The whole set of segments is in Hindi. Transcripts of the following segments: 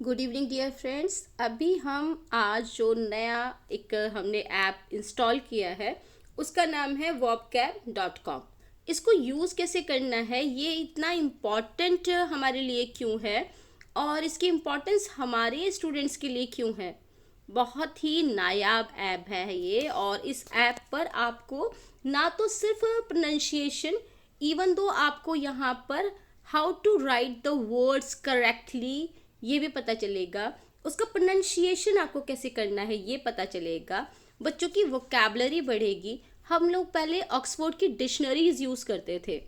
Good evening dear friends. अभी हम आज जो नया एक हमने ऐप इंस्टॉल किया है उसका नाम है vocab.com। इसको यूज़ कैसे करना है, ये इतना इम्पॉर्टेंट हमारे लिए क्यों है और इसकी इम्पोर्टेंस हमारे स्टूडेंट्स के लिए क्यों है। बहुत ही नायाब ऐप है ये, और इस ऐप पर आपको ना तो सिर्फ प्रोनाउंसिएशन, इवन दो आपको यहाँ पर how to write the words correctly ये भी पता चलेगा, उसका प्रोनाउंसिएशन आपको कैसे करना है ये पता चलेगा, बच्चों की वोकैबलरी बढ़ेगी। हम लोग पहले ऑक्सफोर्ड की डिक्शनरीज यूज़ करते थे,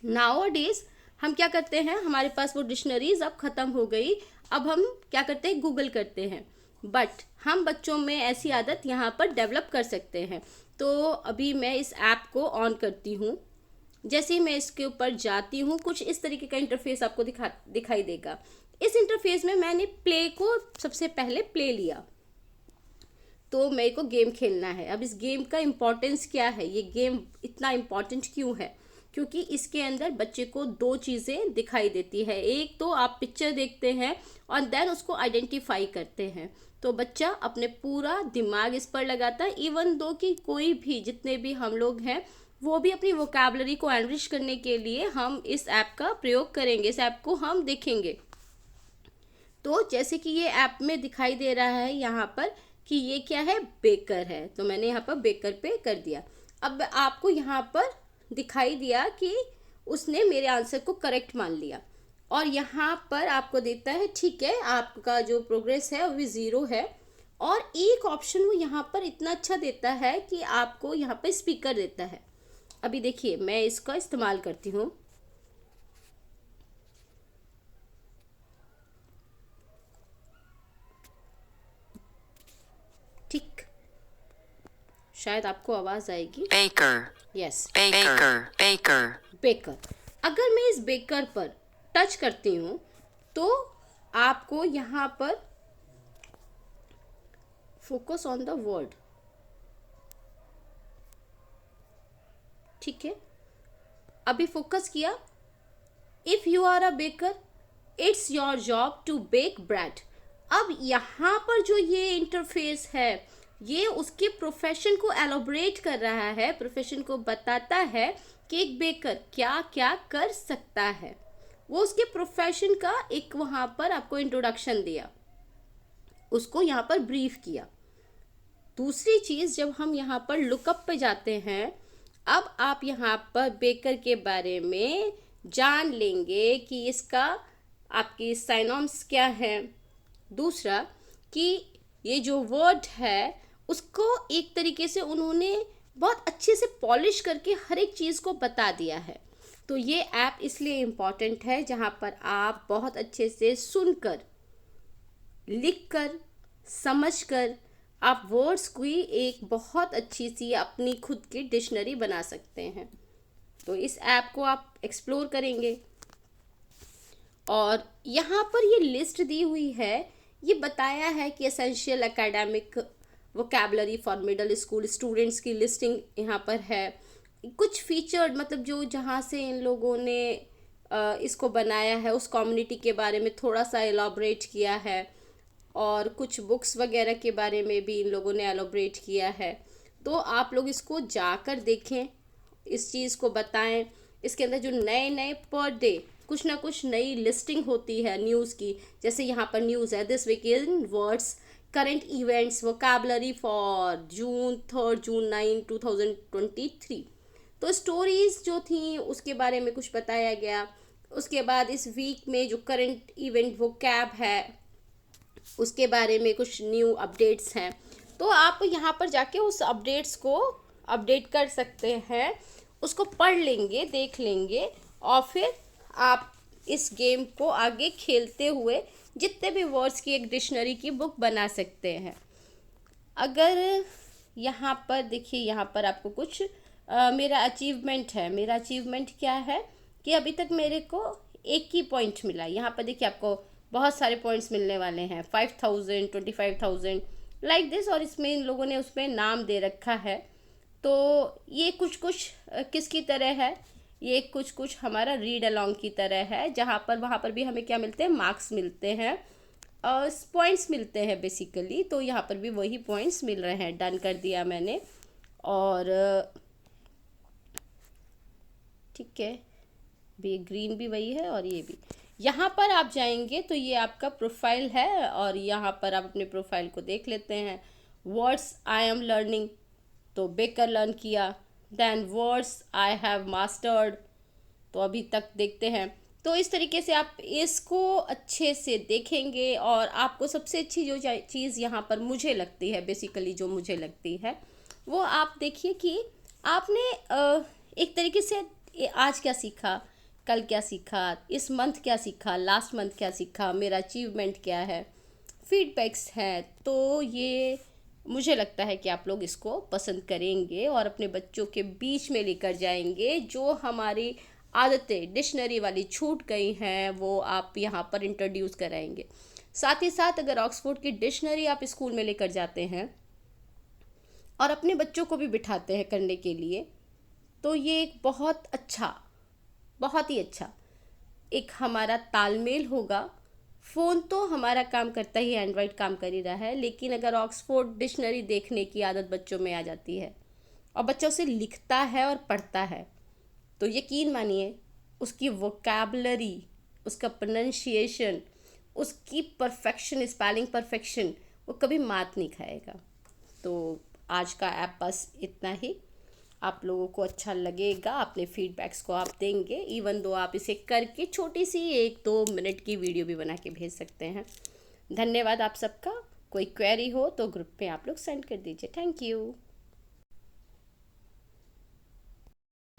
नाउ डेज हम क्या करते हैं, हमारे पास वो डिक्शनरीज अब ख़त्म हो गई, अब हम क्या करते हैं, गूगल करते हैं। बट हम बच्चों में ऐसी आदत यहाँ पर डेवलप कर सकते हैं। तो अभी मैं इस ऐप को ऑन करती हूँ। जैसे ही मैं इसके ऊपर जाती हूँ कुछ इस तरीके का इंटरफेस आपको दिखाई देगा। इस इंटरफेस में मैंने प्ले को सबसे पहले प्ले लिया, तो मेरे को गेम खेलना है। अब इस गेम का इम्पोर्टेंस क्या है, ये गेम इतना इम्पोर्टेंट क्यों है, क्योंकि इसके अंदर बच्चे को दो चीज़ें दिखाई देती है। एक तो आप पिक्चर देखते हैं और देन उसको आइडेंटिफाई करते हैं, तो बच्चा अपने पूरा दिमाग इस पर लगाता है। इवन दो कि कोई भी जितने भी हम लोग हैं वो भी अपनी वोकैबुलरी को एनरिच करने के लिए हम इस ऐप का प्रयोग करेंगे, इस ऐप को हम देखेंगे। तो जैसे कि ये ऐप में दिखाई दे रहा है यहाँ पर कि ये क्या है, बेकर है, तो मैंने यहाँ पर बेकर पे कर दिया। अब आपको यहाँ पर दिखाई दिया कि उसने मेरे आंसर को करेक्ट मान लिया, और यहाँ पर आपको देता है ठीक है, आपका जो प्रोग्रेस है वो भी 0 है। और एक ऑप्शन वो यहाँ पर इतना अच्छा देता है कि आपको यहाँ पर स्पीकर देता है। अभी देखिए मैं इसका इस्तेमाल करती हूँ। ठीक, शायद आपको आवाज आएगी। Baker, yes, Baker, Baker. Baker. अगर मैं इस बेकर पर टच करती हूँ तो आपको यहाँ पर फोकस ऑन द वर्ड, ठीक है, अभी फोकस किया। If you are a baker it's your job to bake bread. अब यहाँ पर जो ये इंटरफेस है ये उसके प्रोफेशन को एलोबरेट कर रहा है, प्रोफेशन को बताता है कि एक बेकर क्या क्या कर सकता है। वो उसके प्रोफेशन का एक वहाँ पर आपको इंट्रोडक्शन दिया, उसको यहाँ पर ब्रीफ किया। दूसरी चीज़, जब हम यहाँ पर लुकअप पे जाते हैं, अब आप यहाँ पर बेकर के बारे में जान लेंगे कि इसका आपकी साइनॉम्स क्या है। दूसरा कि ये जो वर्ड है उसको एक तरीके से उन्होंने बहुत अच्छे से पॉलिश करके हर एक चीज़ को बता दिया है। तो ये ऐप इसलिए इम्पॉर्टेंट है जहाँ पर आप बहुत अच्छे से सुनकर, लिखकर, समझकर आप वर्ड्स की एक बहुत अच्छी सी अपनी खुद की डिक्शनरी बना सकते हैं। तो इस ऐप को आप एक्सप्लोर करेंगे, और यहाँ पर ये लिस्ट दी हुई है, ये बताया है कि essential academic vocabulary for middle school students की लिस्टिंग यहाँ पर है। कुछ फीचर्ड मतलब जो जहाँ से इन लोगों ने इसको बनाया है उस कम्युनिटी के बारे में थोड़ा सा एलॉबरेट किया है, और कुछ बुक्स वगैरह के बारे में भी इन लोगों ने एलॉबरेट किया है। तो आप लोग इसको जाकर देखें, इस चीज़ को बताएं। इसके अंदर जो नए नए पर डे कुछ ना कुछ नई लिस्टिंग होती है न्यूज़ की, जैसे यहाँ पर न्यूज़ है this week in words, current events, vocabulary for June 3 June 9 2023। तो स्टोरीज़ जो थी उसके बारे में कुछ बताया गया। उसके बाद इस वीक में जो करंट इवेंट वोकैब है उसके बारे में कुछ न्यू अपडेट्स हैं। तो आप यहाँ पर जाके उस अपडेट्स को अपडेट कर सकते हैं, उसको पढ़ लेंगे, देख लेंगे, और फिर आप इस गेम को आगे खेलते हुए जितने भी वर्ड्स की एक डिक्शनरी की बुक बना सकते हैं। अगर यहाँ पर देखिए, यहाँ पर आपको कुछ मेरा अचीवमेंट है। मेरा अचीवमेंट क्या है कि अभी तक मेरे को एक ही पॉइंट मिला। यहाँ पर देखिए आपको बहुत सारे पॉइंट्स मिलने वाले हैं, 5000, 25,000 लाइक दिस, और इसमें इन लोगों ने उसमें नाम दे रखा है। तो ये कुछ कुछ किसकी तरह है, ये कुछ कुछ हमारा रीड अलोंग की तरह है, जहाँ पर वहाँ पर भी हमें क्या मिलते हैं, मार्क्स मिलते हैं। पॉइंट्स मिलते हैं बेसिकली, तो यहाँ पर भी वही पॉइंट्स मिल रहे हैं। डन कर दिया मैंने। और ठीक है, भी ग्रीन भी वही है और ये भी। यहाँ पर आप जाएंगे तो ये आपका प्रोफाइल है और यहाँ पर आप अपने प्रोफाइल को देख लेते हैं। वर्ड्स आई एम लर्निंग, तो बेकर लर्न किया। Than words I have mastered, तो अभी तक देखते हैं। तो इस तरीके से आप इसको अच्छे से देखेंगे। और आपको सबसे अच्छी जो चीज़ यहाँ पर मुझे लगती है, बेसिकली जो मुझे लगती है, वो आप देखिए कि आपने एक तरीके से आज क्या सीखा, कल क्या सीखा, इस मंथ क्या सीखा, लास्ट मंथ क्या सीखा, मेरा अचीवमेंट क्या है, फीडबैक्स हैं। तो ये मुझे लगता है कि आप लोग इसको पसंद करेंगे और अपने बच्चों के बीच में लेकर जाएंगे। जो हमारी आदतें डिक्शनरी वाली छूट गई हैं वो आप यहाँ पर इंट्रोड्यूस कराएंगे। साथ ही साथ अगर ऑक्सफोर्ड की डिक्शनरी आप स्कूल में लेकर जाते हैं और अपने बच्चों को भी बिठाते हैं करने के लिए, तो ये एक बहुत ही अच्छा एक हमारा तालमेल होगा। फ़ोन तो हमारा काम करता ही, एंड्रॉयड काम कर ही रहा है, लेकिन अगर ऑक्सफोर्ड डिक्शनरी देखने की आदत बच्चों में आ जाती है और बच्चा उसे लिखता है और पढ़ता है, तो यकीन मानिए उसकी वोकैबलरी, उसका प्रोनंसिएशन, उसकी परफेक्शन, स्पेलिंग परफेक्शन, वो कभी मात नहीं खाएगा। तो आज का ऐप बस इतना ही। आप लोगों को अच्छा लगेगा, अपने फीडबैक्स को आप देंगे। इवन दो आप इसे करके छोटी सी 1-2 मिनट की वीडियो भी बना के भेज सकते हैं। धन्यवाद आप सबका। कोई क्वेरी हो तो ग्रुप में आप लोग सेंड कर दीजिए। Thank you.